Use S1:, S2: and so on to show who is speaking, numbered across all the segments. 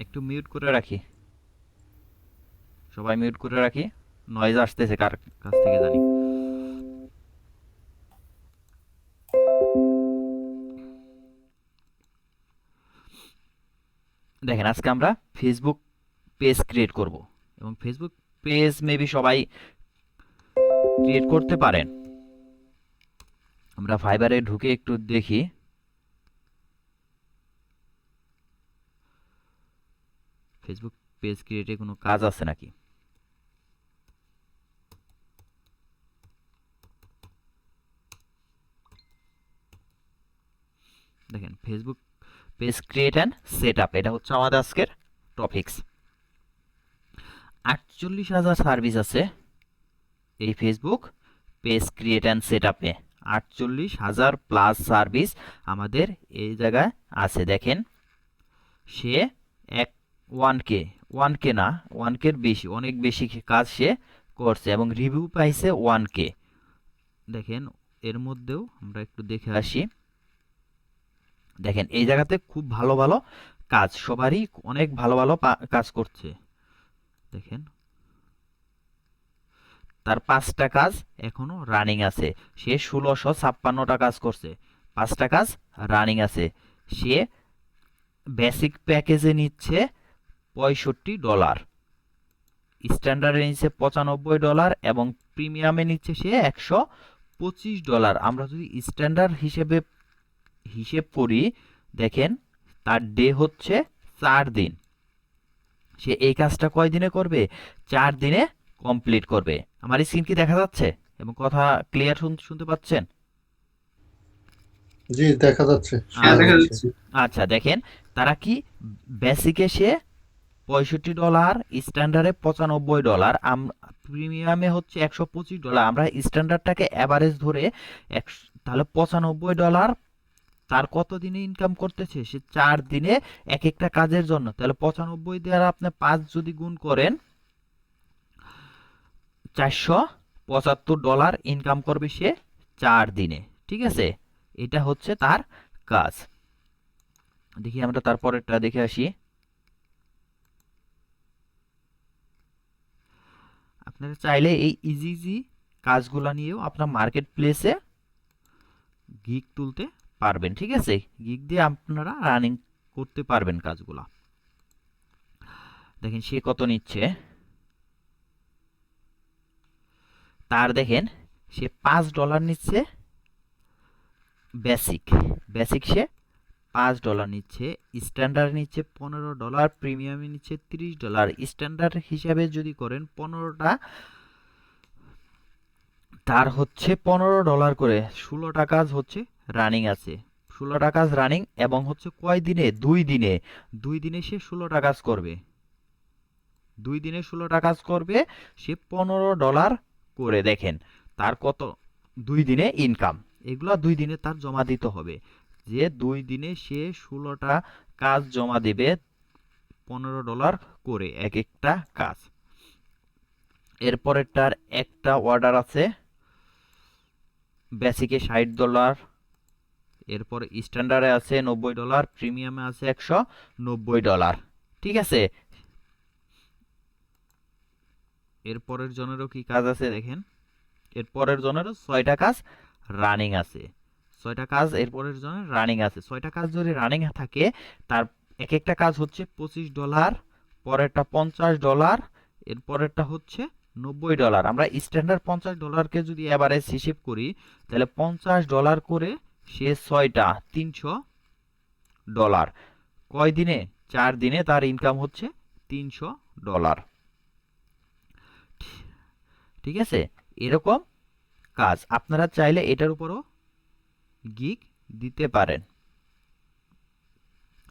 S1: একটু মিউট করে রাখি, সবাই মিউট করে রাখি, নয়েজ আসতেছে কার কাছ থেকে জানি। দেখেন আজকে আমরা ফেসবুক পেজ ক্রিয়েট করব, এবং ফেসবুক পেজ মেবি সবাই ক্রিয়েট করতে পারেন। আমরা ফাইবারে ঢুকে একটু দেখি ফেসবুক পেজ ক্রিয়েটে কোনো কাজ আছে নাকি। দেখেন Facebook page create and set up, এটা হচ্ছে আমাদের আজকের টপিকস। 48,000 সার্ভিস আছে এই Facebook page create and set আপে। 48,000 প্লাস সার্ভিস আমাদের এই জায়গায় আছে। দেখেন সে এক 1K না, 1K বেশি, অনেক বেশি কাজ সে করছে এবং রিভিউ পাইছে 1K। দেখেন এর মধ্যেও আমরা একটু দেখে আসি। দেখেন এই জায়গাতে খুব ভালো ভালো কাজ, সবারই অনেক ভালো ভালো কাজ করছে। দেখেন তার 5টা কাজ এখনো রানিং আছে, সে 1656টা কাজ করছে, 5টা কাজ রানিং আছে। সে বেসিক প্যাকেজে নিচ্ছে $65, স্ট্যান্ডার্ডে নিচ্ছে $95 এবং প্রিমিয়ামে নিচ্ছে সে $125। আমরা যদি স্ট্যান্ডার্ড হিসেব করি, দেখেন তার ডে হচ্ছে 4 দিন। সে এই কাজটা কয় দিনে করবে? 4 দিনে কমপ্লিট করবে। আমার স্ক্রিন কি দেখা যাচ্ছে এবং কথা ক্লিয়ার শুনতে পাচ্ছেন?
S2: জি, দেখা যাচ্ছে,
S3: হ্যাঁ,
S2: শোনা
S3: দেখা
S2: যাচ্ছে।
S3: যাচ্ছে।
S1: আচ্ছা দেখেন তারা কি বেসিকে সে $65, স্ট্যান্ডার্ডে $95, প্রিমিয়ামে হচ্ছে $125। আমরা স্ট্যান্ডার্ডটাকে অ্যাভারেজ ধরে তাহলে $95 তার কত দিনে ইনকাম করতেছে? সে 4 দিনে এক একটা কাজের জন্য। তাহলে 95 দ্বারা আপনি 5 যদি গুণ করেন, $475 ইনকাম করবে সে 4 দিনে। ঠিক আছে, এটা হচ্ছে তার কাজ। দেখি আমরা তারপরেরটা দেখে আসি। আপনারা চাইলে এই ইজি ইজি কাজগুলা নিয়েও আপনার মার্কেট প্লেসে গিগ তুলতে পারবেন। ঠিক আছে, গিগ দিয়ে আপনারা রানিং করতে পারবেন কাজগুলা। দেখেন সে কত নিচ্ছে। তার দেখেন সে $5 নিচ্ছে বেসিক। বেসিক সে $5 নিচ্ছে, স্ট্যান্ডার্ড নিচ্ছে $15, প্রিমিয়ামে নিচ্ছে $30। স্ট্যান্ডার্ড হিসাবে যদি করেন 15টা, তার হচ্ছে $15 করে। 16টা কাজ হচ্ছে রানিং আছে, 16টা কাজ রানিং এবং হচ্ছে কয় দিনে? 2 দিনে। 2 দিনে সে 16টা কাজ করবে, 2 দিনে 16টা কাজ করবে, সে $15 করে। দেখেন তার কত 2 দিনে ইনকাম। এগুলা 2 দিনে তার জমা দিতে হবে, যে 2 দিনে সে 16টা কাজ জমা দিবে $15 করে এক একটা কাজ। এরপরেরটার একটা অর্ডার আছে বেসিকে $60, এরপর স্ট্যান্ডার্ডে আছে $90, প্রিমিয়ামে আছে $190। ঠিক আছে, এরপরের জনেরও কি কাজ আছে দেখেন। এরপরের জনেরও 6টা কাজ রানিং আছে, 6টা কাজ এরপরের জনের রানিং আছে। 6টা কাজ যদি রানিং থাকে, তার এক একটা কাজ হচ্ছে $25, পরেরটা $50, এরপরেরটা হচ্ছে $90। আমরা স্ট্যান্ডার্ড $50কে যদি এভারেজ হিসেব করি, তাহলে $50 করে সে 6টা $300। কয় দিনে? 4 দিনে তার ইনকাম হচ্ছে $300। ঠিক আছে, এরকম কাজ আপনারা চাইলে এটার উপরও গিগ দিতে পারেন।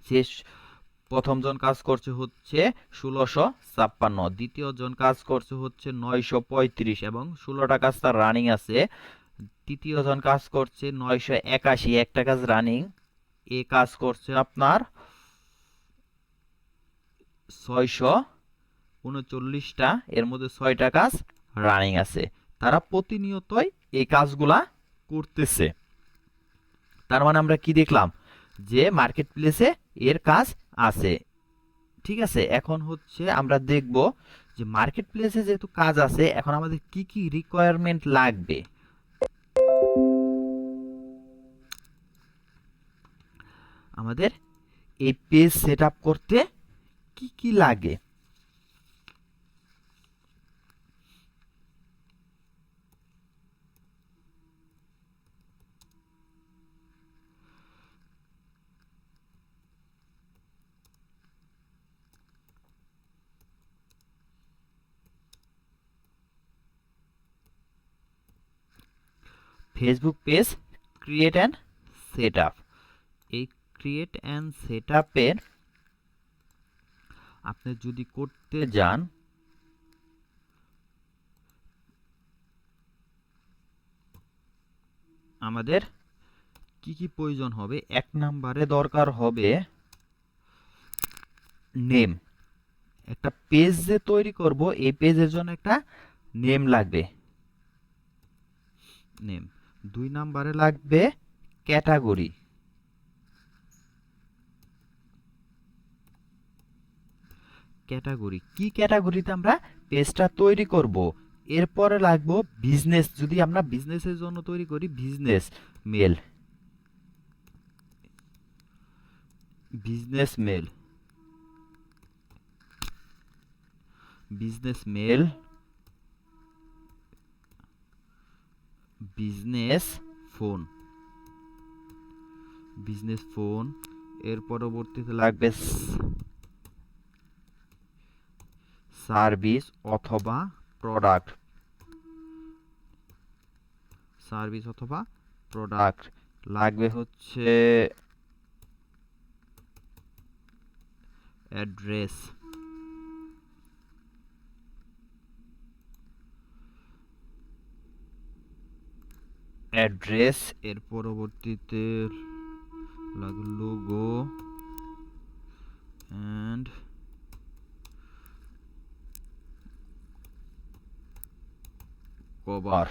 S1: সে প্রথম জন কাজ করছে হচ্ছে 1656, দ্বিতীয় জন কাজ করছে হচ্ছে 935 এবং 16টা কাজ তার রানিং আছে। তৃতীয় জন কাজ করছে 981, একটা কাজ রানিং। এ কাজ করছে আপনার 639টা, এর মধ্যে 6টা কাজ রানিং আছে। তারা প্রতিনিয়তই এই কাজগুলা করতেছে। তার মানে আমরা কি দেখলাম, যে মার্কেট প্লেসে এর কাজ আছে। ঠিক আছে, এখন হচ্ছে আমরা দেখব যে মার্কেট প্লেসে যেহেতু কাজ আছে, এখন আমাদের কি কি রিকোয়ারমেন্ট লাগবে। আমাদের এই পেজ সেট আপ করতে কি কি লাগে। Facebook page create and set up. এই ক্রিয়েট অ্যান্ড সেট আপের আপনি যদি করতে যান, আমাদের কি কি প্রয়োজন হবে। এক নম্বরে দরকার হবে নেম। একটা পেজ যে তৈরি করব, এই পেজের জন্য একটা নেম লাগবে, নেম। দুই নম্বরে লাগবে ক্যাটাগরি। ক্যাটাগরি কি ক্যাটাগরিতে আমরা পেজটা তৈরি করব। এরপরে লাগবে বিজনেস, যদি আমরা বিজনেসের জন্য তৈরি করি, business mail, business mail, business mail, business phone, business phone. এর পরবর্তীতে লাগবে সার্ভিস অথবা প্রোডাক্ট, সার্ভিস অথবা প্রোডাক্ট। লাগবে হচ্ছে অ্যাড্রেস, অ্যাড্রেস। এর পরবর্তীতে লাগবে logo and cover,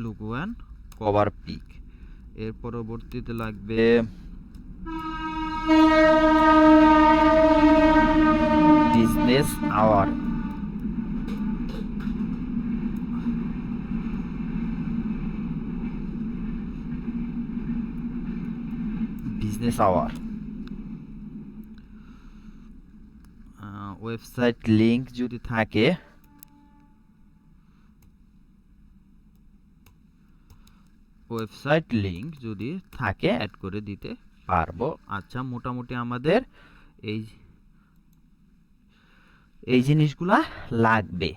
S1: logo and cover pic. এর পরবর্তীতে লাগবে business hour, business hour. Website link যদি থাকে, ওয়েবসাইট লিংক যদি থাকে অ্যাড করে দিতে পারবো। আচ্ছা, মোটামুটি আমাদের এই এই জিনিসগুলা লাগবে।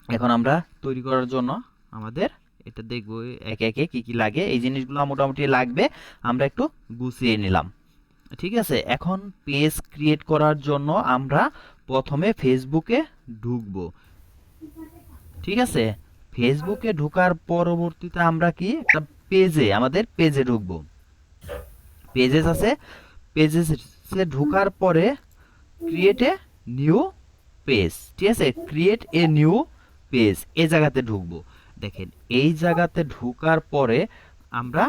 S1: এখন আমরা তৈরি করার জন্য আমাদের এটা দেখবো একে একে কি কি লাগে। এই জিনিসগুলো মোটামুটি লাগবে, আমরা একটু গুছিয়ে নিলাম। ঠিক আছে, এখন পেজ ক্রিয়েট করার জন্য আমরা প্রথমে ফেসবুকে ঢুকবো। ঠিক আছে, ফেসবুকে ঢোকার পরবর্তীতে আমরা কি একটা পেজে, আমাদের পেজে ঢুকবো। পেজেস আছে, পেজেসে ঢোকার পরে ক্রিয়েট এ নিউ পেজ। ঠিক আছে, ক্রিয়েট এ নিউ পেজ এই জায়গাতে ঢুকবো। দেখেন, এই জায়গাতে ঢোকার পরে আমরা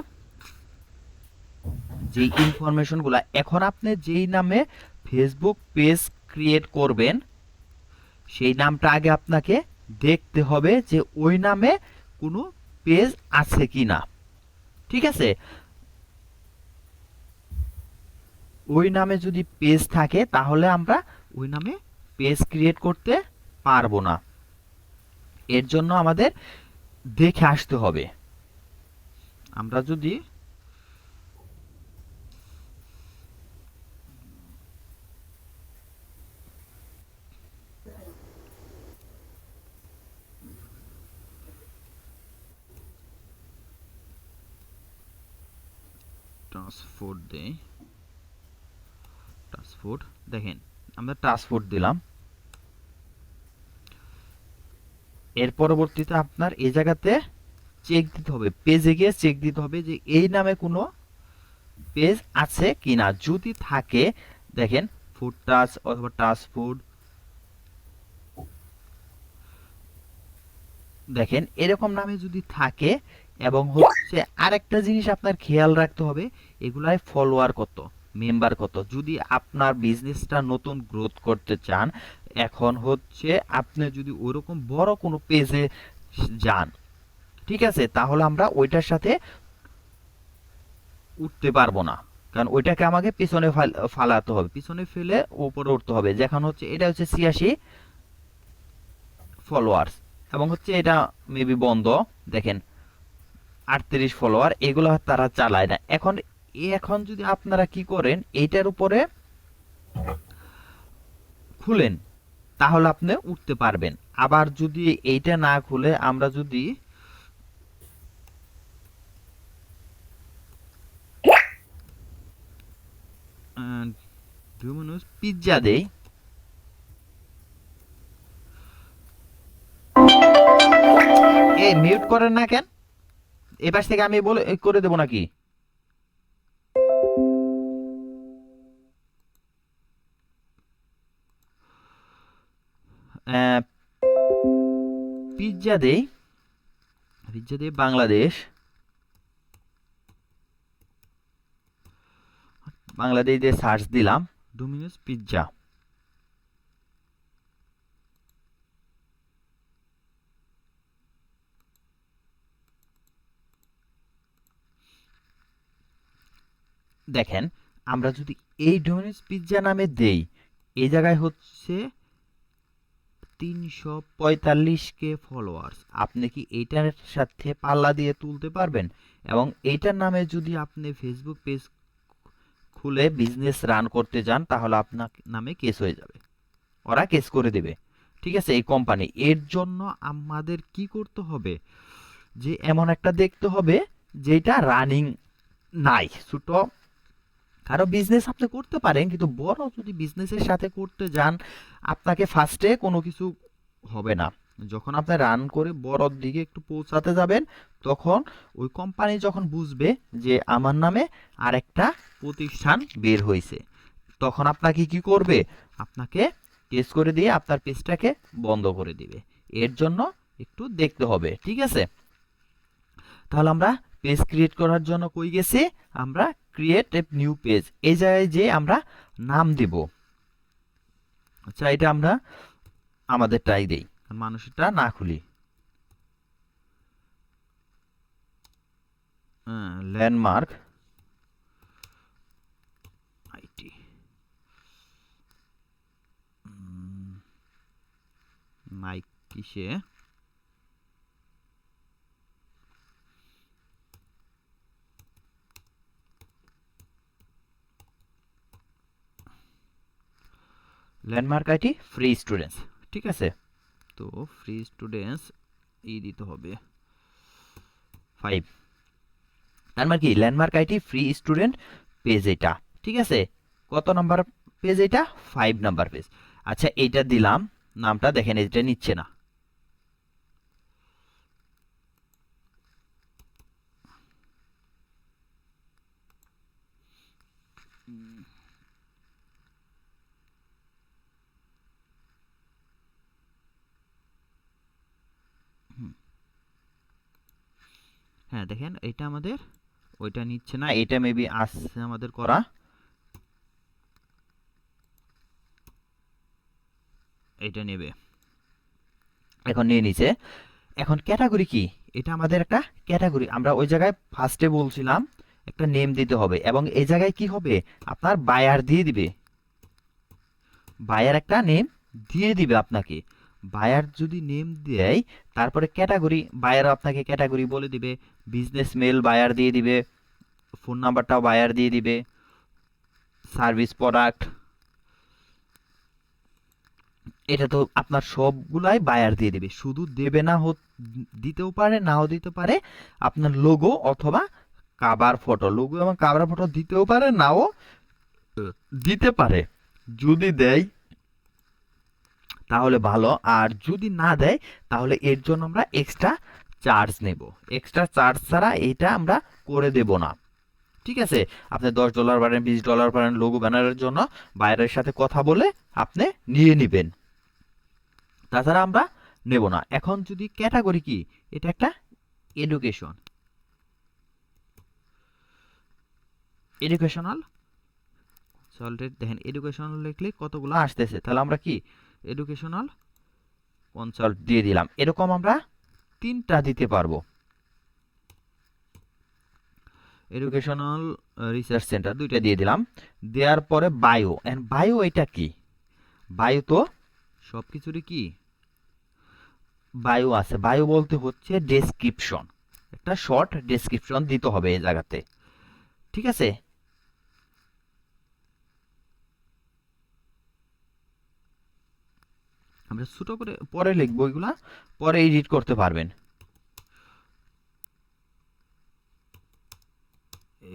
S1: যে ইনফরমেশনগুলা, এখন আপনি যেই নামে ফেসবুক পেজ ক্রিয়েট করবেন, সেই নামটা আগে আপনাকে দেখতে হবে যে ওই নামে কোনো পেজ আছে কিনা। ঠিক আছে, ওই নামে যদি পেজ থাকে তাহলে আমরা ওই নামে পেজ ক্রিয়েট করতে পারবো না। এর জন্য আমাদের দেখে আসতে হবে। আমরা যদি ট্রান্সপোর্ট দেই, ট্রান্সপোর্ট, দেখেন আমরা ট্রান্সপোর্ট দিলাম। এর পরবর্তীতে আপনার এই জায়গাতে চেক দিতে হবে, পেজে গিয়ে চেক দিতে হবে যে এই নামে কোনো পেজ আছে কিনা। যদি থাকে, দেখেন ফুড টাচ অথবা টাচ ফুড, দেখেন এরকম নামে যদি থাকে, এবং হচ্ছে আরেকটা জিনিস আপনার খেয়াল রাখতে হবে, এগুলাই ফলোয়ার কত, মেম্বার কত। যদি আপনার বিজনেসটা নতুন গ্রোথ করতে চান, এখন হচ্ছে আপনি যদি ওরকম বড় কোনো পেজে যান, ঠিক আছে, তাহলে আমরা ওইটার সাথে উঠতে পারবো না, কারণ ওইটাকে আমাকে পিছনে ফালাতে হবে, পিছনে ফেলে উপরে উঠতে হবে। যেখানে হচ্ছে এটা হচ্ছে 86 ফলোয়ার্স, এবং হচ্ছে এটা মেবি বন্ধ, দেখেন 38 ফলোয়ার, এগুলো তারা চালায় না। এখন এখন যদি আপনারা কি করেন, এইটার উপরে খুলেন, তাহলে আপনি উঠতে পারবেন। আবার যদি এইটা না খুলে আমরা যদি ডোমিনোস পিৎজা দেই, এই মিউট করেন না কেন? এপাশ থেকে আমি বলে করে দেবো নাকি? পিৎজা দেই, পিৎজা দেই বাংলাদেশ, বাংলাদেশ দিয়ে সার্চ দিলাম ডোমিনোস পিৎজা। দেখেন আমরা যদি এই ডোমিনোস পিৎজা নামে দেই, এই জায়গায় হচ্ছে 345K ফলোয়ার্স। আপনি কি এইটার সাথে পাল্লা দিয়ে তুলতে পারবেন? এবং এইটার নামে যদি আপনি ফেসবুক পেজ খুলে বিজনেস রান করতে যান, তাহলে আপনার নামে কেস হয়ে যাবে, ওরা কেস করে দেবে, ঠিক আছে, এই কোম্পানি। এর জন্য আমাদের কি করতে হবে, যে এমন একটা দেখতে হবে যেটা রানিং নাই। ছোট কারো বিজনেস আপনি করতে পারেন, কিন্তু বড় যদি বিজনেসের সাথে করতে যান, আপনাকে ফার্স্টে কোনো কিছু হবে না। যখন আপনি রান করে বড়র দিকে একটু পৌঁছাতে যাবেন, তখন ওই কোম্পানি যখন বুঝবে যে আমার নামে আরেকটা প্রতিষ্ঠান বের হয়েছে, তখন আপনাকে কি করবে, আপনাকে কেস করে দিয়ে আপনার পেজটাকে বন্ধ করে দিবে। এর জন্য একটু দেখতে হবে, ঠিক আছে। তাহলে আমরা পেজ ক্রিয়েট করার জন্য কই গেছি, আমরা ক্রিয়েট এ নিউ পেজ, এই জায়গায় যে আমরা নাম দিব। আচ্ছা এটা আমরা আমাদেরটাই দেই, মানুষটা না খুলি। ল্যান্ডমার্ক আইটি, মাইক কিসে, ল্যান্ডমার্ক আইটি ফ্রি স্টুডেন্টস, ঠিক আছে। তো ফ্রি স্টুডেন্টস এই দিতে হবে 5, তার মানে কি landmark IT free student page, এটা ঠিক আছে। কত নাম্বার পেজ এটা? 5 নাম্বার পেজ। আচ্ছা এইটা দিলাম নামটা, দেখেন এটা নিচ্ছে না। হ্যাঁ দেখেন এটা আমাদের ওইটা নিচ্ছে না, এটা মেবি আসছে আমাদের করা, এটা নেবে, এখন নিয়ে নিছে। এখন ক্যাটাগরি কি, এটা আমাদের একটা ক্যাটাগরি, আমরা ওই জায়গায় ফার্স্টে বলছিলাম একটা নেম দিতে হবে, এবং এই জায়গায় কি হবে, আপনার বায়ার দিয়ে দিবে, বায়ার একটা নেম দিয়ে দিবে আপনাকে। বায়ার যদি নেম দেয়, তারপরে ক্যাটাগরি, বায়ার আপনাকে ক্যাটাগরি বলে দিবে, বিজনেস মেল বায়ার দিয়ে দিবে, ফোন নাম্বারটাও বায়ার দিয়ে দিবে, সার্ভিস প্রোডাক্ট, এটা তো আপনার সবগুলাই বায়ার দিয়ে দিবে। শুধু দেবে না, দিতেও পারে নাও দিতে পারে, আপনার লোগো অথবা কাভার ফটো, লোগো এবং কাভার ফটো দিতেও পারে নাও দিতে পারে। যদি দেয় তাহলে ভালো, আর যদি না দেয় তাহলে এর জন্য আমরা এক্সট্রা চার্জ নেব। এক্সট্রা চার্জ ছাড়া এটা আমরা করে দেব না, ঠিক আছে। আপনি $10 পারেন, $20 পারেন লোগো ব্যানারের জন্য, বাইরের সাথে কথা বলে আপনি নিয়ে নেবেন। তাছাড়া আমরা নেব না। এখন যদি ক্যাটাগরি কি, এটা একটা এডুকেশন, এডুকেশনাল কনসালটেন্ট। দেখেন এডুকেশনাল লিখলে কতগুলো আসতেছে, তাহলে আমরা কি এডুকেশনাল কনসাল্ট দিয়ে দিলাম। এরকম আমরা 3টা দিতে পারবো। এডুকেশনাল রিসার্চ সেন্টার 2টা দিয়ে দিলাম। দেওয়ার পরে বায়ো, এন্ড বায়ো এটা কি, বায়ো তো সব কিছুরই কি বায়ো আছে। বায়ো বলতে হচ্ছে ডেসক্রিপশন, একটা শর্ট ডেসক্রিপশন দিতে হবে এই জায়গাতে, ঠিক আছে। আমরা ছোট করে পরে লিখবো, এগুলা পরে এডিট করতে পারবেন। এ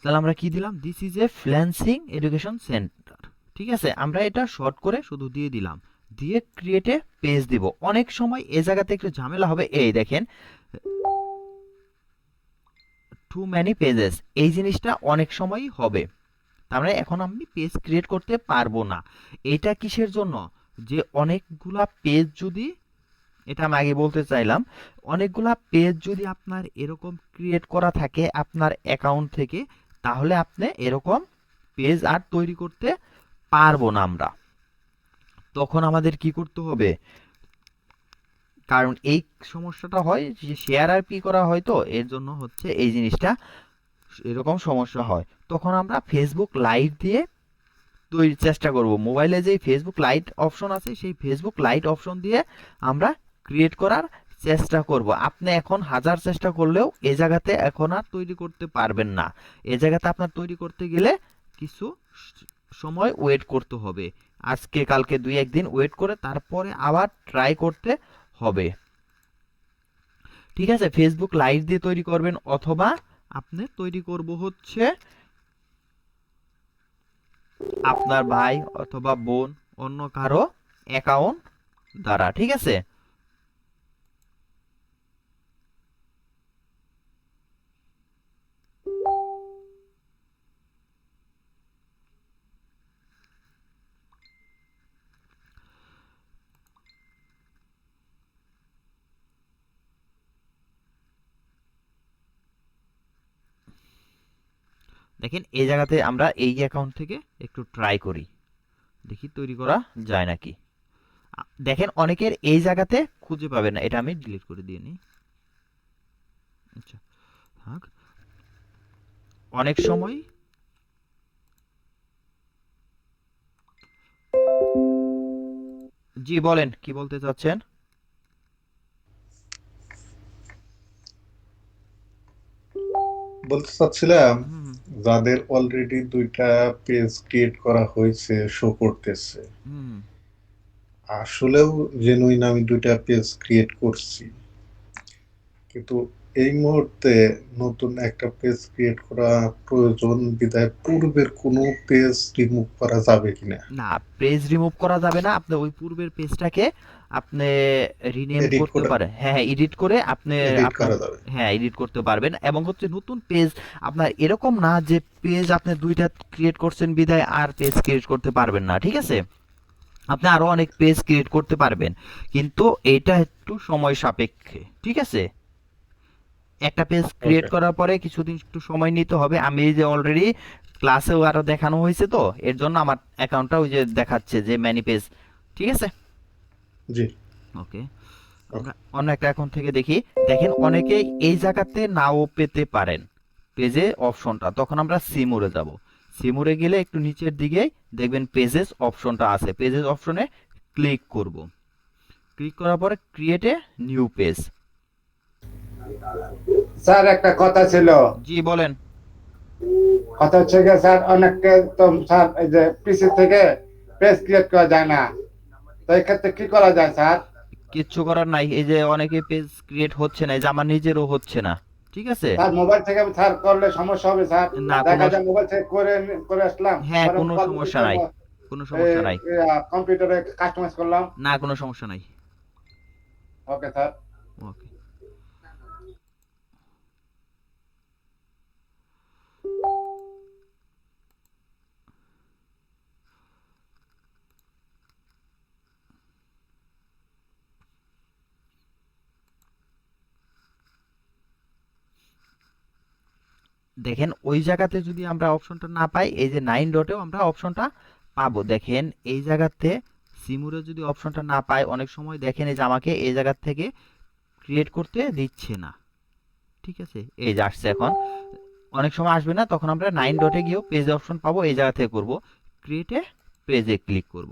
S1: তাহলে আমরা কি দিলাম, this is a freelancing education centre, ঠিক আছে। আমরা এটা শর্ট করে শুধু দিয়ে দিলাম, দিয়ে ক্রিয়েটে পেজ দিব। অনেক সময় এ জায়গাতে একটু ঝামেলা হবে, এই দেখেন টু ম্যানি পেজেস, এই জিনিসটা অনেক সময়ই হবে। তার মানে এখন আমি পেজ ক্রিয়েট করতে পারবো না। এটা কিসের জন্য, যে অনেকগুলা পেজ যদি, এটা আমি আগে বলতে চাইলাম, অনেকগুলা পেজ যদি আপনার এরকম ক্রিয়েট করা থাকে আপনার অ্যাকাউন্ট থেকে, তাহলে আপনি এরকম পেজ আর তৈরি করতে পারবো না আমরা। তখন আমাদের কি করতে হবে, কারণ এই সমস্যাটা হয় যে শেয়ার আর কি করা হয়, তো এর জন্য হচ্ছে এই জিনিসটা এরকম সমস্যা হয়। তখন আমরা ফেসবুক লাইট দিয়ে তৈরির চেষ্টা করব। মোবাইলে যে ফেসবুক লাইট অপশন আছে, সেই ফেসবুক লাইট অপশন দিয়ে আমরা ক্রিয়েট করার চেষ্টা করব। আপনি এখন হাজার চেষ্টা করলেও এ জায়গাতে এখন আর তৈরি করতে পারবেন না। এ জায়গাতে আপনার তৈরি করতে গেলে কিছু সময় ওয়েট করতে হবে, আজকে কালকে 2-1 দিন ওয়েট করে তারপরে আবার ট্রাই করতে হবে, ঠিক আছে। ফেসবুক লাইট দিয়ে তৈরি করবেন, অথবা আপনি তৈরি করব হচ্ছে আপনার ভাই অথবা বোন অন্য কারো অ্যাকাউন্ট দ্বারা, ঠিক আছে। দেখেন এই জায়গাতে আমরা এই অ্যাকাউন্ট থেকে একটু ট্রাই করি, দেখি তৈরি করা যায় নাকি। দেখেন অনেকের এই জায়গাতে খুঁজে পাবেন না, এটা আমি ডিলিট করে দিয়ে নিই। আচ্ছা থাক, অনেক সময় জি বলেন কি বলতে চাচ্ছেন।
S2: বলতে চাচ্ছিলাম,
S1: হুম
S2: যাদের অলরেডি 2টা পেজ ক্রিয়েট করা হয়েছে, শো করতেছে,
S1: হুম।
S2: আসলেও জেনুইন আমি 2টা পেজ ক্রিয়েট করছি, কিন্তু এই মুহূর্তে নতুন একটা পেজ ক্রিয়েট করা প্রয়োজন বিধায় পূর্বের কোনো পেজ রিমুভ করা যাবে কিনা,
S1: না, পেজ রিমুভ করা যাবে না। আপনি ওই পূর্বের পেজটাকে আপনি রিনেম
S2: এডিট
S1: করতে
S2: করে
S1: পারেন, হ্যাঁ হ্যাঁ এডিট করে আপনি
S2: এডিট
S1: আপনার,
S2: করা যাবে।
S1: হ্যাঁ এডিট করতে পারবেন। এবং হচ্ছে নতুন পেজ আপনার এরকম না যে পেজ আপনি 2টা ক্রিয়েট করছেন বিধায় আর পেজ ক্রিয়েট করতে পারবেন না, ঠিক আছে। আপনি আরো অনেক পেজ ক্রিয়েট করতে পারবেন, কিন্তু এটা একটু সময় সাপেক্ষে, ঠিক আছে। একটা পেজ ক্রিয়েট
S2: ওকে।
S1: করার পরে কিছুদিন একটু সময় নিতে হবে। আমি এই যে অলরেডি ক্লাসেও আরো দেখানো হয়েছে, তো এর জন্য আমার অ্যাকাউন্টটা ওই যে দেখাচ্ছে যে ম্যানি পেজ, ঠিক আছে।
S2: জি।
S1: ওকে,
S2: ওকে।
S1: আমরা অন্য একটা অ্যাকাউন্ট থেকে দেখি। দেখেন অনেকেই এই জায়গাতে নাও পেতে পারেন পেজে অপশনটা, তখন আমরা সিমুরে যাব। সিমুরে গেলে একটু নিচের দিকে দেখবেন পেজেস অপশনটা আছে, পেজেস অপশনে ক্লিক করব। ক্লিক করার পরে create a new page.
S3: Sir একটা কথা ছিল।
S1: জি বলেন।
S3: কথা হচ্ছে গিয়ে স্যার, অনেককে তো স্যার এই যে পিসি থেকে পেজ ক্রিয়েট করা যায় না। তো এই ক্ষেত্রে কি করা যায় স্যার?
S1: কিচ্ছু করার নাই, এই যে অনেকে পেজ ক্রিয়েট হচ্ছে না, এই যে আমার নিজেরও হচ্ছে না, ঠিক আছে।
S3: স্যার মোবাইল থেকে স্যার করলে সমস্যা হবে স্যার।
S1: না কোনো
S3: দেখা যায় মোবাইল থেকে করে আসলাম,
S1: হ্যাঁ
S3: পরে
S1: কোনো
S3: কল
S1: সমস্যা নাই, কোনো সমস্যা নাই।
S3: কম্পিউটারে কাস্টমাইজ করলাম।
S1: না কোনো সমস্যা নাই।
S3: Okay sir.
S1: ওকে। দেখেন ওই জায়গাতে যদি আমরা অপশনটা না পাই, এই যে 9 ডটেও আমরা অপশনটা পাবো। দেখেন এই জায়গাতে সিমুরে যদি অপশনটা না পাই, অনেক সময় দেখেন এই যে আমাকে এই জায়গা থেকে ক্রিয়েট করতে দিচ্ছে না, ঠিক আছে। এই যে আসছে এখন, অনেক সময় আসবে না, তখন আমরা 9 ডটে গিয়েও পেজ অপশন পাবো, এই জায়গা থেকে করব ক্রিয়েটে পেজে ক্লিক করব।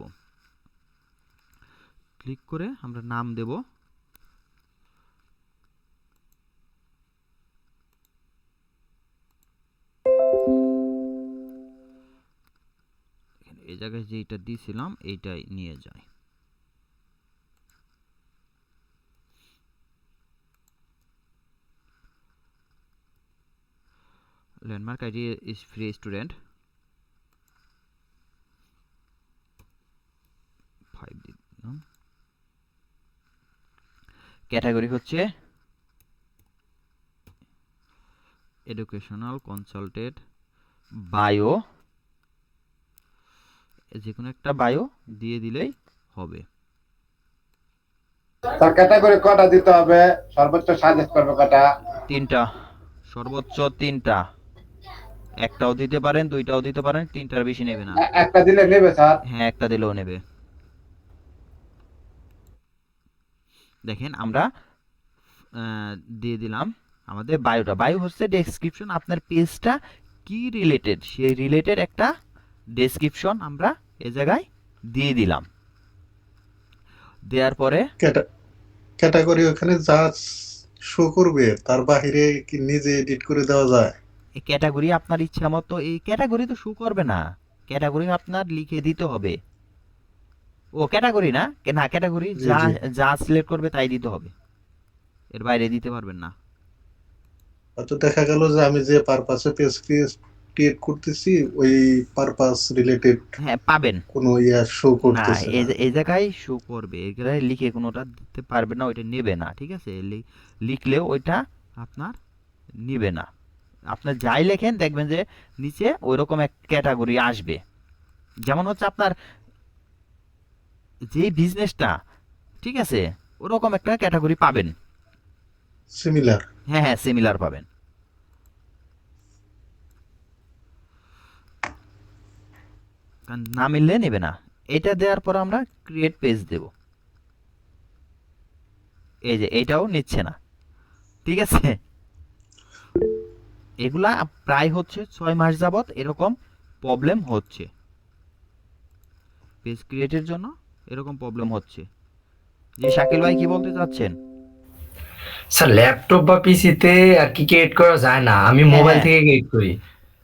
S1: ক্লিক করে আমরা নাম দেব, এই জায়গায় যেটা দিয়েছিলাম এইটাই নিয়ে যায়। Landmark ID is free student 5 দিলাম। ক্যাটাগরি হচ্ছে এডুকেশনাল কনসালটেন্ট বায়ো, যে কোনো একটা বায়ো দিয়ে দিলেই হবে।
S3: স্যার ক্যাটাগরি কটা দিতে হবে? সর্বোচ্চ সাজেস্ট করবে কটা?
S1: 3টা, সর্বোচ্চ 3টা। একটাও দিতে পারেন, দুইটাও দিতে পারেন, 3টার বেশি নেবে না।
S3: একটা দিলে নেবে স্যার?
S1: হ্যাঁ একটা দিলেও নেবে। দেখেন আমরা দিয়ে দিলাম আমাদের বায়োটা। বায়ো হচ্ছে ডেসক্রিপশন, আপনার পেজটা কি রিলেটেড সেই রিলেটেড একটা ডেসক্রিপশন আমরা এই জায়গায় দিয়ে দিলাম। দেওয়ার পরে
S2: ক্যাটাগরি ওখানে যা শো করবে তার বাহিরে কি নিজে এডিট করে দেওয়া যায়?
S1: এই ক্যাটাগরি আপনার ইচ্ছা মতো, এই ক্যাটাগরি তো শো করবে না, ক্যাটাগরি আপনার লিখে দিতে হবে। ও ক্যাটাগরি না, না ক্যাটাগরি
S2: জি
S1: যা
S2: জি।
S1: যা সিলেক্ট করবে তাই দিতে হবে, এর বাইরে দিতে পারবেন না।
S2: হয়তো দেখা গেল যে আমি যে পারপাসে পেজ ক্রিয়েট করতেছি ওই পারপাস রিলেটেড
S1: হ্যাঁ পাবেন।
S2: কোনো ইয়া শো
S1: না
S2: করতেছে
S1: এই
S2: না।
S1: এই জায়গায় শো করবে, এই জায়গায় লিখে কোনোটা দিতে পারবে না, ওইটা নেবে না, ঠিক আছে। লিখলেও ওইটা আপনার নিবে না। আপনার যাই লেখেন দেখবেন যে নিচে ওইরকম এক ক্যাটাগরি আসবে। যেমন হচ্ছে আপনার যে বিজনেসটা, ঠিক আছে, ওরকম একটা ক্যাটাগরি পাবেন।
S2: সিমিলার।
S1: হ্যাঁ হ্যাঁ সিমিলার পাবেন। কারণ না মিললে নেবে না। এটা দেওয়ার পর আমরা ক্রিয়েট পেজ দেব, এই যে এইটাও নিচ্ছে না, ঠিক আছে। এগুলা প্রায় হচ্ছে 6 মাস যাবত এরকম প্রবলেম হচ্ছে, পেজ ক্রিয়েটের জন্য এরকম প্রবলেম হচ্ছে। জি শাকিল ভাই কি বলতে চাচ্ছেন?
S4: স্যার ল্যাপটপ বা পিসিতে আর কি ক্রিয়েট করা যায় না, আমি
S1: হ্যাঁ
S4: মোবাইল
S1: হ্যাঁ
S4: থেকে ক্রিয়েট করি।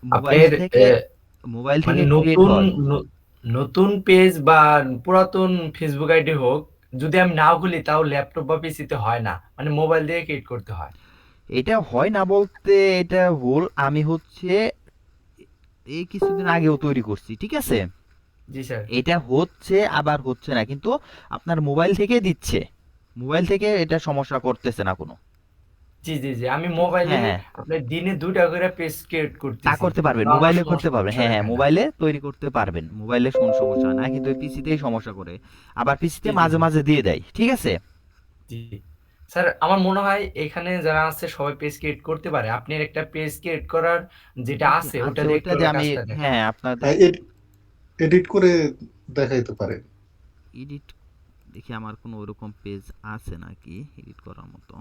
S1: মোবাইল
S4: আপনার
S1: থেকে, মোবাইল
S4: মানে
S1: থেকে ক্রিয়েট
S4: নতুন
S1: হয়।
S4: নতুন পেজ বা পুরাতন ফেসবুক আইডি হোক, যদি আমি নাও খুলি তাও ল্যাপটপ বা পিসিতে হয় না, মানে মোবাইল দিয়ে ক্রিয়েট করতে হয়।
S1: এটা হয় না বলতে এটা ভুল, আমি হচ্ছে এই কিছুদিন আগেও তৈরি করছি, ঠিক আছে।
S4: জি স্যার।
S1: এটা হচ্ছে আবার হচ্ছে না, কিন্তু আপনার মোবাইল থেকে দিচ্ছে, মোবাইল থেকে এটা সমস্যা করতেছে না কোনো।
S4: জি জি জি, আমি মোবাইলে
S1: হ্যাঁ হ্যাঁ
S4: আপনার দিনে 2টা করে পেজ ক্রিয়েট
S1: তা
S4: করতেছি,
S1: করতে পারবেন,
S4: তাও আমার
S1: মোবাইলে করতে পারবেন,
S4: সমস্যা
S1: হ্যাঁ হ্যাঁ
S4: দেখায় না।
S1: মোবাইলে তৈরি করতে পারবেন, মোবাইলে কোনো সমস্যা হয় না, কিন্তু পিসিতেই সমস্যা করে, আবার পিসিতে
S4: জি জি
S1: মাঝে
S4: জি
S1: মাঝে দিয়ে দেয়, ঠিক আছে।
S4: জি। স্যার আমার মনে হয় এখানে যারা আছে সবাই পেজ ক্রিয়েট করতে পারে, আপনি একটা পেজ ক্রিয়েট করার যেটা আছে ওটা
S1: আচ্ছা
S4: দিয়ে
S1: ওইটা
S4: একটু
S1: দিয়ে আমি,
S4: কাজটা দেখান।
S1: হ্যাঁ আপনাদের
S2: হ্যাঁ, এডিট করে দেখাইতে পারে।
S1: এডিট, দেখি আমার কোনো ওরকম পেজ আছে নাকি এডিট করার মতো।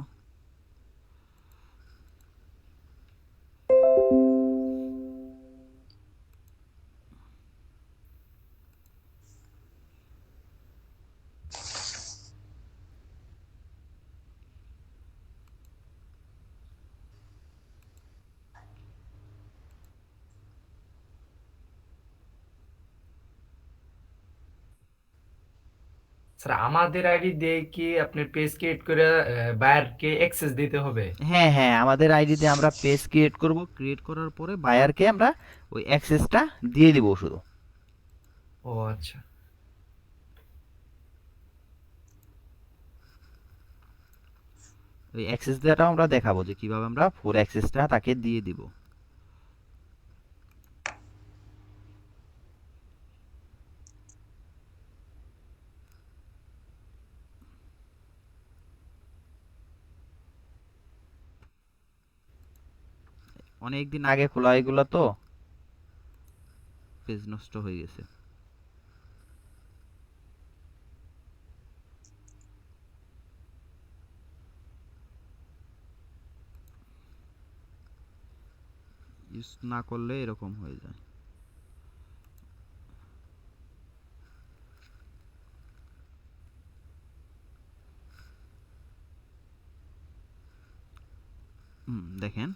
S4: স্যার আমাদের আইডি দিয়ে কি আপনার পেজ ক্রিয়েট করে বায়ারকে অ্যাক্সেস দিতে হবে?
S1: হ্যাঁ হ্যাঁ, আমাদের আইডিতে আমরা পেজ ক্রিয়েট করব, ক্রিয়েট করার পরে বায়ারকে আমরা ওই অ্যাক্সেসটা দিয়ে দিব শুধু।
S4: ও আচ্ছা।
S1: ওই অ্যাক্সেস দেওয়াটাও আমরা দেখাবো যে কিভাবে আমরা পুরো অ্যাক্সেসটা তাকে দিয়ে দিব। অনেকদিন আগে খোলা এগুলো, তো পেজ নষ্ট হয়ে গেছে। ইউজ না করলে এরকম হয়ে যায়। দেখেন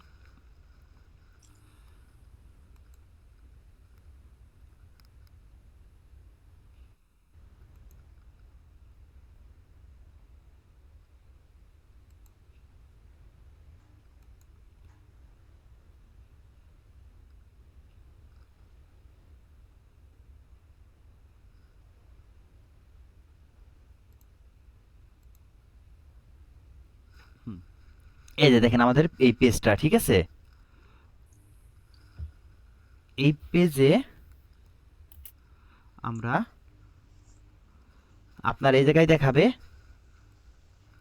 S1: এই যে দেখেন আমাদের এই পেজটা, ঠিক আছে? এই পেজে আমরা আপনার এই জায়গায় দেখাবে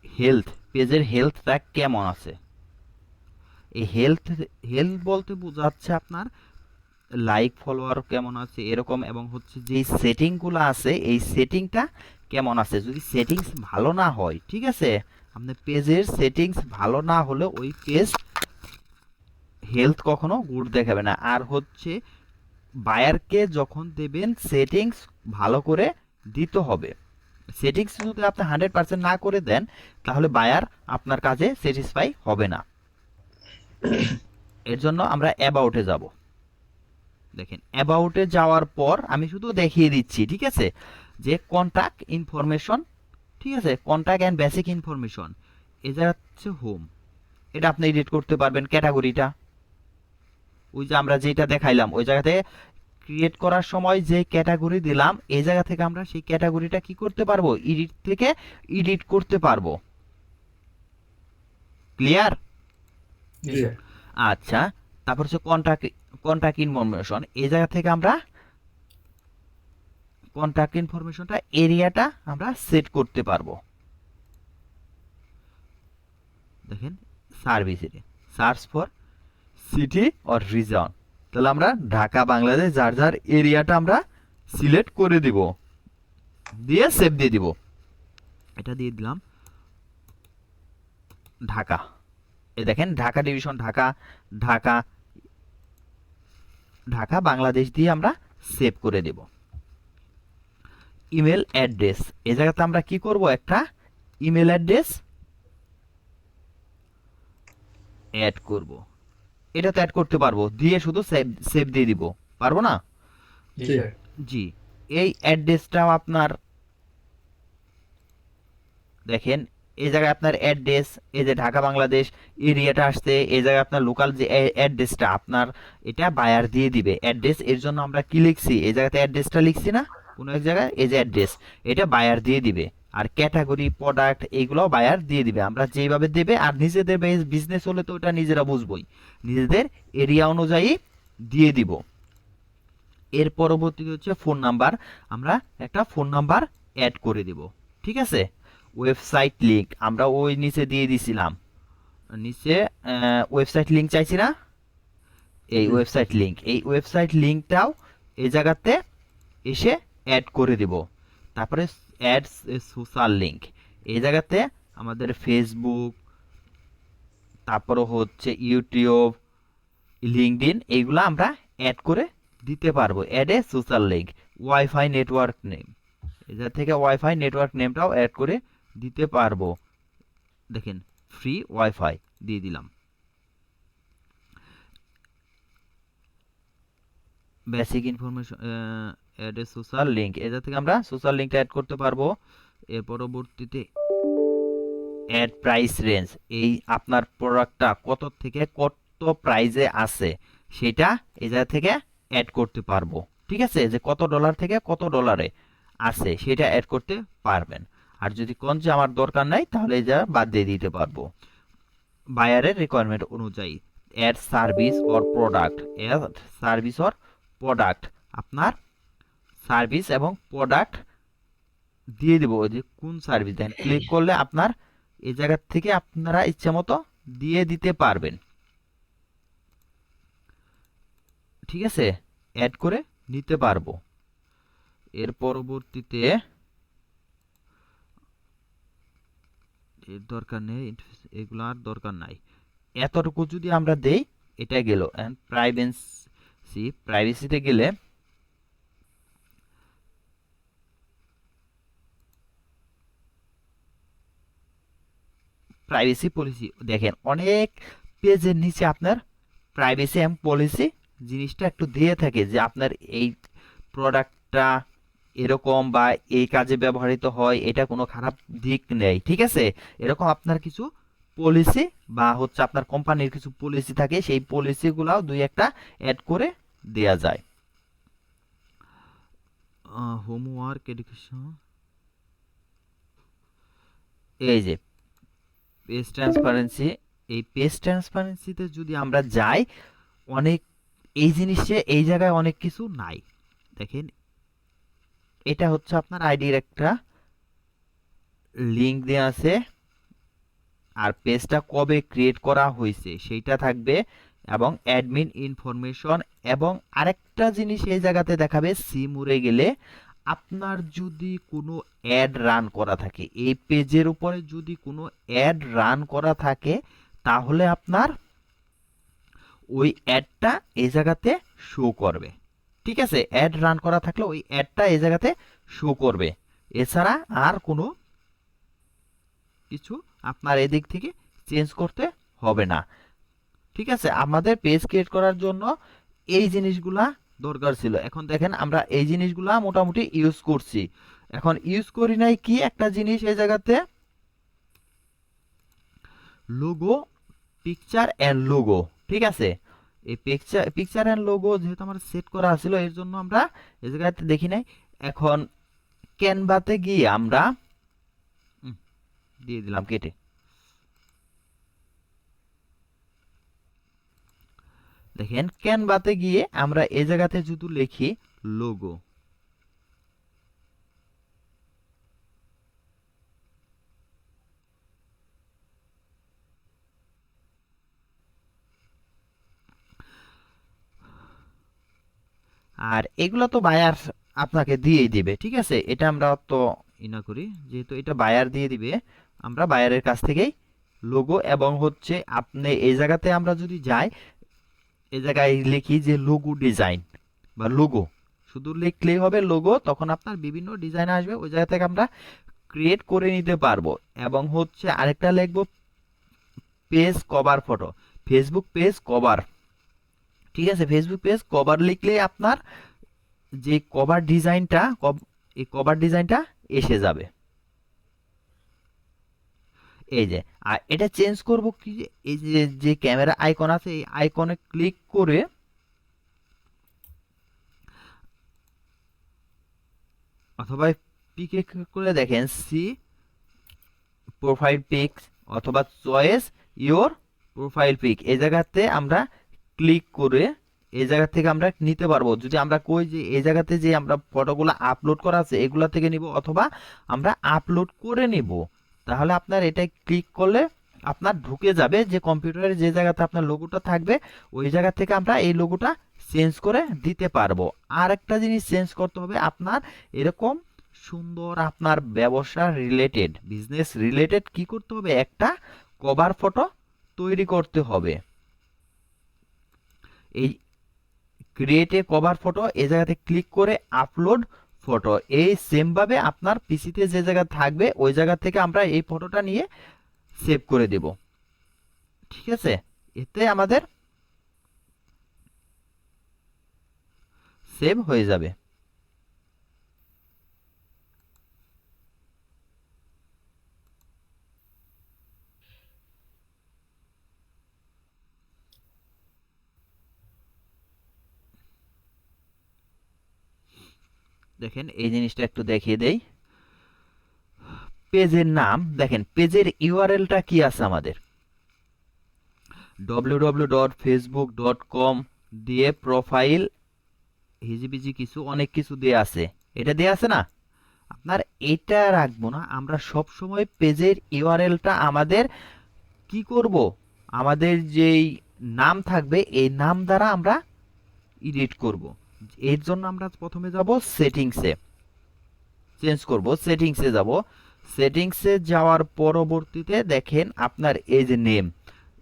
S1: হেলথ, পেজের হেলথটা কেমন আছে। এই হেলথ হেলথ বলতে বোঝাচ্ছে আপনার লাইক ফলোয়ার কেমন আছে এরকম, এবং হচ্ছে যে সেটিংগুলো আছে এই সেটিংটা কেমন আছে। যদি সেটিংস ভালো না হয়, ঠিক আছে, আপনার পেজের সেটিংস ভালো না হলে ওই পেজ হেলথ কখনো গুড দেখাবে না। আর হচ্ছে বায়ারকে যখন দেবেন সেটিংস ভালো করে দিতে হবে। সেটিংস যদি আপনি 100% না করে দেন তাহলে বায়ার আপনার কাজে স্যাটিসফাই হবে না। এর জন্য আমরা অ্যাবাউটে যাব। দেখেন অ্যাবাউটে যাওয়ার পর আমি শুধু দেখিয়ে দিচ্ছি, ঠিক আছে, যে কন্টাক্ট ইনফরমেশন, ঠিক আছে, কন্টাক্ট অ্যান্ড বেসিক ইনফরমেশন, এটা হচ্ছে হোম। এটা আপনি এডিট করতে পারবেন। ক্যাটাগরিটা ওই যে আমরা যেটা দেখাইলাম ওই জায়গাতে ক্রিয়েট করার সময় যে ক্যাটাগরি দিলাম এই জায়গা থেকে আমরা সেই ক্যাটাগরিটা কি করতে পারবো, এডিট থেকে এডিট করতে পারবো। ক্লিয়ার?
S4: জি স্যার।
S1: আচ্ছা, তারপর হচ্ছে কন্টাক্ট ইনফরমেশন, এই জায়গা থেকে আমরা কন্টাক্ট ইনফরমেশনটা এরিয়াটা আমরা সেট করতে পারবো। দেখেন service area, search for city or reason, তাহলে আমরা ঢাকা বাংলাদেশ যার যার এরিয়াটা আমরা সিলেক্ট করে দিব, দিয়ে সেভ দিয়ে দিব। এটা দিয়ে দিলাম ঢাকা। এই দেখেন ঢাকা ডিভিশন, ঢাকা ঢাকা ঢাকা বাংলাদেশ দিয়ে আমরা সেভ করে দেব। ইমেল অ্যাড্রেস, এই জায়গাতে আমরা কি করব, একটা ইমেল অ্যাড্রেস অ্যাড করব। এটা তো অ্যাড করতে পারবো, দিয়ে শুধু সেভ সেভ দিয়ে দিব, পারবো না?
S4: জি
S2: জি।
S4: স্যার।
S1: জি। এই অ্যাড্রেসটাও আপনার দেখেন এই জায়গায় আপনার অ্যাড্রেস, এই যে ঢাকা বাংলাদেশ এরিয়াটা আসছে, এই জায়গায় আপনার লোকাল যে অ্যাড্রেসটা আপনার এটা বায়ার দিয়ে দিবে। অ্যাড্রেস এর জন্য আমরা কি লিখছি, এই জায়গাতে অ্যাড্রেসটা লিখছি না কোনো এক জায়গায়, এই যে অ্যাড্রেস, এটা বায়ার দিয়ে দিবে। আর ক্যাটাগরি প্রোডাক্ট এইগুলো বায়ার দিয়ে দিবে, আমরা যেইভাবে দেবে। আর নিজেদের বিজনেস হলে তো ওটা নিজেরা বুঝবই, নিজেদের এরিয়া অনুযায়ী দিয়ে দিব। এর পরবর্তীতে হচ্ছে ফোন নাম্বার, আমরা একটা ফোন নাম্বার অ্যাড করে দিব, ঠিক আছে। ওয়েবসাইট লিংক আমরা ওই নিচে দিয়ে দিছিলাম, নিচে ওয়েবসাইট লিংক চাইছি না, এই ওয়েবসাইট লিংক, এই ওয়েবসাইট লিংকটাও এই জায়গাতে এসে অ্যাড করে দিব। তারপরে অ্যাড সোশ্যাল লিংক, এই জায়গাতে আমাদের ফেসবুক, তারপরে হচ্ছে ইউটিউব, লিঙ্কডইন, এইগুলো আমরা অ্যাড করে দিতে পারবো। Add a social link, wifi network name, এদের থেকে ওয়াইফাই নেটওয়ার্ক নেমটাও অ্যাড করে দিতে পারবো। দেখেন ফ্রি ওয়াইফাই দিয়ে দিলাম। Basic information, add a social link, এদের থেকে আমরা সোশ্যাল লিংকটা অ্যাড করতে পারবো। এর পরবর্তীতে অ্যাড প্রাইস রেঞ্জ, এই আপনার প্রোডাক্টটা কত থেকে কত প্রাইসে আছে সেটা এই জায়গা থেকে অ্যাড করতে পারবো। ঠিক আছে, যে কত ডলার থেকে কত ডলারে আছে সেটা অ্যাড করতে পারবেন। আর যদি কোন যে আমার দরকার নাই তাহলে এই জায়গা বাদ দিয়ে দিতে পারবো। বায়ারের রিকোয়ারমেন্ট অনুযায়ী add service or product, add service or product, আপনার সার্ভিস এবং প্রোডাক্ট দিয়ে দিব। ওই যে কোন সার্ভিস দেন, ক্লিক করলে আপনার এই জায়গা থেকে আপনারা ইচ্ছে মতো দিয়ে দিতে পারবেন। ঠিক আছে, অ্যাড করে নিতে পারবো। এর পরবর্তীতে এর দরকার নেই, এগুলো আর দরকার নাই। এতটুকু যদি আমরা দেই এটা গেল। এন্ড প্রাইভেসিতে গেলে প্রাইভেসি পলিসি দেখেন, অনেক পেজের নিচে আপনার প্রাইভেসি এন্ড পলিসি জিনিসটা একটু দিয়ে থাকে যে আপনার এই প্রোডাক্টটা এরকম বা এই কাজে ব্যবহৃত হয়, এটা কোনো খারাপ দিক নেই। ঠিক আছে, এরকম আপনার কিছু পলিসি বা হচ্ছে আপনার কোম্পানির কিছু পলিসি থাকে, সেই পলিসিগুলাও দুই একটা অ্যাড করে দেয়া যায়। হোমওয়ার্ক এডুকেশন, এই যে পেজ ট্রান্সপারেন্সি, এই পেজ ট্রান্সপারেন্সিতে যদি আমরা যাই অনেক এই জিনিসে এই জায়গায় অনেক কিছু নাই। দেখেন এটা হচ্ছে আপনার আইডির একটা লিংক দেওয়া আছে, আর পেজটা কবে ক্রিয়েট করা হয়েছে সেইটা থাকবে, এবং অ্যাডমিন ইনফরমেশন, এবং আরেকটা জিনিস এই জায়গাতে দেখাবে সিমুরে গেলে আপনার যদি কোনো অ্যাড রান করা থাকে, এই পেজের উপরে যদি কোনো অ্যাড রান করা থাকে তাহলে আপনার ওই অ্যাডটা এই জায়গাতে শো করবে। ঠিক আছে, অ্যাড রান করা থাকলে ওই অ্যাডটা এই জায়গাতে শো করবে। এছাড়া আর কোনো কিছু আপনার এদিক থেকে চেঞ্জ করতে হবে না। ঠিক আছে, আমাদের পেজ ক্রিয়েট করার জন্য এই জিনিসগুলা দরকার ছিল। এখন দেখেন আমরা এই জিনিসগুলা মোটামুটি ইউজ করছি। এখন ইউজ করি নাই কি একটা জিনিস এই জায়গাতে, লোগো, পিকচার এন্ড লোগো। ঠিক আছে, এই পিকচার এন্ড লোগো যেহেতু আমার সেট করা ছিল এর জন্য আমরা এই জায়গাতে দেখি নাই। এখন ক্যানভাতে গিয়ে আমরা দিয়ে দিলাম কেটে। দেখেন ক্যানভাতে গিয়ে আমরা এই জায়গাতে যদি লিখি লোগো, আর এগুলো তো বায়ার আপনাকে দিয়েই দিবে। ঠিক আছে, এটা আমরা তো ইনা করি, যেহেতু এটা বায়ার দিয়ে দিবে আমরা বায়ারের কাছ থেকেই লোগো, এবং হচ্ছে আপনি এই জায়গাতে আমরা যদি যাই এই জায়গায় লিখি যে লোগো ডিজাইন বা লোগো, শুধু লিখলেই হবে লোগো, তখন আপনার বিভিন্ন ডিজাইন আসবে, ওই জায়গা থেকে আমরা ক্রিয়েট করে নিতে পারবো। এবং হচ্ছে আরেকটা লিখবো page cover photo, Facebook page cover. ঠিক আছে, ফেসবুক পেজ কভার লিখলে আপনার যে কভার ডিজাইনটা, এই কভার ডিজাইনটা এসে যাবে। এই যে, আর এটা চেঞ্জ করব কি, এই যে যে ক্যামেরা আইকন আছে এই আইকনে ক্লিক করে অথবা পিকে করে দেখেন সি প্রোফাইল পিক অথবা চয়েস ইওর প্রোফাইল পিক, এই জায়গাতে আমরা ক্লিক করে এই জায়গা থেকে আমরা নিতে পারবো। যদি আমরা কই যে এই জায়গাতে যে আমরা ফটোগুলো আপলোড করা আছে এগুলা থেকে নিব অথবা আমরা আপলোড করে নিব, তাহলে আপনার এটা ক্লিক করলে আপনার ঢুকে যাবে যে কম্পিউটারে যে জায়গাতে আপনার লোগোটা থাকবে ওই জায়গা থেকে আমরা এই লোগোটা চেঞ্জ করে দিতে পারবো। আর একটা জিনিস চেঞ্জ করতে হবে, আপনার এরকম সুন্দর আপনার ব্যবসা রিলেটেড, বিজনেস রিলেটেড কি করতে হবে, একটা কভার ফটো তৈরি করতে হবে। এই ক্রিয়েট এ কভার ফটো এই জায়গাতে ক্লিক করে আপলোড ফটো, এই সেম ভাবে আপনার পিসিতে যে জায়গা থাকবে ওই জায়গা থেকে আমরা এই ফটোটা নিয়ে সেভ করে দেব। ঠিক আছে, এতে আমাদের সেভ হয়ে যাবে। দেখেন এই জিনিসটা একটু দেখিয়ে দেই। পেজের নাম দেখেন, পেজের ইউআরএলটা কি আছে আমাদের, www.facebook.com দিয়ে প্রোফাইল হিজিবিজি কিছু অনেক কিছু দিয়ে আছে, এটা দিয়ে আছে না। আপনার এটা রাখবো না, আমরা সব সময় পেজের ইউআরএলটা আমাদের কি করব, আমাদের যেই নাম থাকবে এই নাম দ্বারা আমরা এডিট করব। এর জন্য আমরা প্রথমে যাব সেটিংসে, চেঞ্জ করব, সেটিংসে যাব। সেটিংসে যাওয়ার পরবর্তীতে দেখেন আপনার এই যে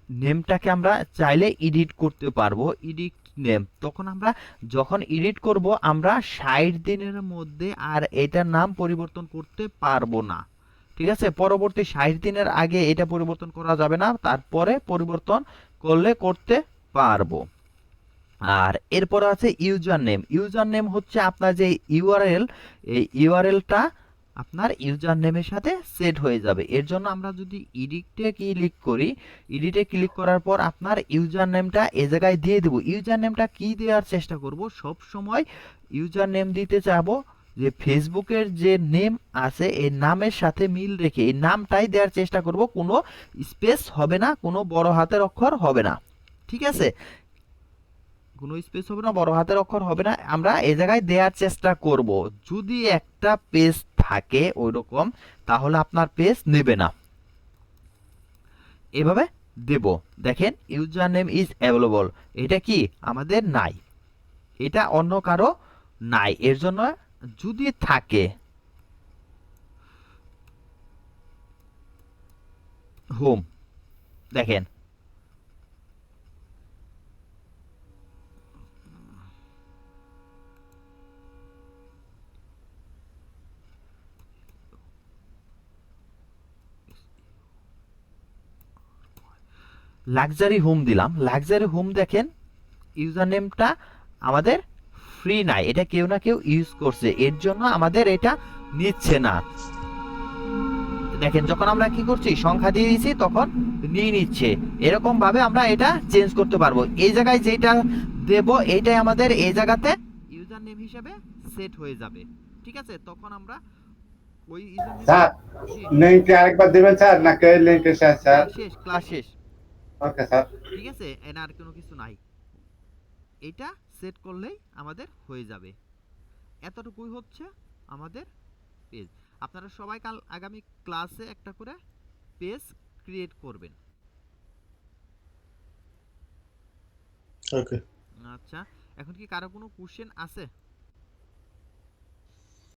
S1: নেমটাকে আমরা চাইলে এডিট করতে পারবো, এডিট নেম। তখন আমরা যখন এডিট করব আমরা 60 দিনের মধ্যে আর এটার নাম পরিবর্তন করতে পারবো না, ঠিক আছে। পরবর্তী 60 দিনের আগে এটা পরিবর্তন করা যাবে না, তারপরে পরিবর্তন করলে করতে পারবো। আর এরপরে আছে ইউজার নেম। ইউজার নেম হচ্ছে আপনার যে ইউআরএল, এই ইউআরএলটা আপনার ইউজার নেমের সাথে সেট হয়ে যাবে। এর জন্য আমরা যদি এডিটে ক্লিক করি, এডিটে ক্লিক করার পর আপনার ইউজার নেমটা এ জায়গায় দিয়ে দেব। ইউজার নেমটা কি দেওয়ার চেষ্টা করব, সব সময় ইউজার নেম দিতে চাবো যে ফেসবুকের যে নেম আছে এই নামের সাথে মিল রেখে এই নামটাই দেওয়ার চেষ্টা করব, কোনো স্পেস হবে না, কোনো বড় হাতের অক্ষর হবে না, ঠিক আছে। কোনো স্পেস হবে না, বড় হাতের অক্ষর হবে না, আমরা এই জায়গায় দেওয়ার চেষ্টা করব। যদি একটা পেজ থাকে ওইরকম তাহলে আপনার পেজ নেবে না, এভাবে দেব। দেখেন ইউজার নেম ইজ অ্যাভেলেবল, এটা কি আমাদের নাই, এটা অন্য কারো নাই। এর জন্য যদি থাকে হোম, দেখেন লাক্সারি হোম দিলাম, লাক্সারি হোম দেখেন ইউজার নেমটা আমাদের ফ্রি নাই, এটা কেউ না কেউ ইউজ করছে, এর জন্য আমাদের এটা নিচ্ছে না। দেখেন যখন আমরা কি করছি সংখ্যা দিয়ে দিচ্ছি তখন নিয়ে নিচ্ছে। এরকম ভাবে আমরা এটা চেঞ্জ করতে পারবো। এই জায়গায় যেটা দেব এইটাই আমাদের এই জায়গাতে ইউজার নেম হিসেবে সেট হয়ে যাবে, ঠিক আছে। তখন আমরা ওই ইউজার নেম
S3: স্যার লিঙ্কটা আরেকবার দিবেন স্যার, নাকি লিঙ্ক শেষ স্যার?
S1: শেষ, ক্লাস শেষ,
S3: ওকে স্যার।
S1: ঠিক আছে। এর আর কোনো কিছু নাই, এটা সেট করলেই আমাদের হয়ে যাবে। এতটুকুই হচ্ছে আমাদের পেজ। আপনারা সবাই কাল আগামী ক্লাসে একটা করে পেজ ক্রিয়েট করবেন।
S2: ওকে।
S1: আচ্ছা, এখন কি কারো কোনো কোশ্চেন আছে?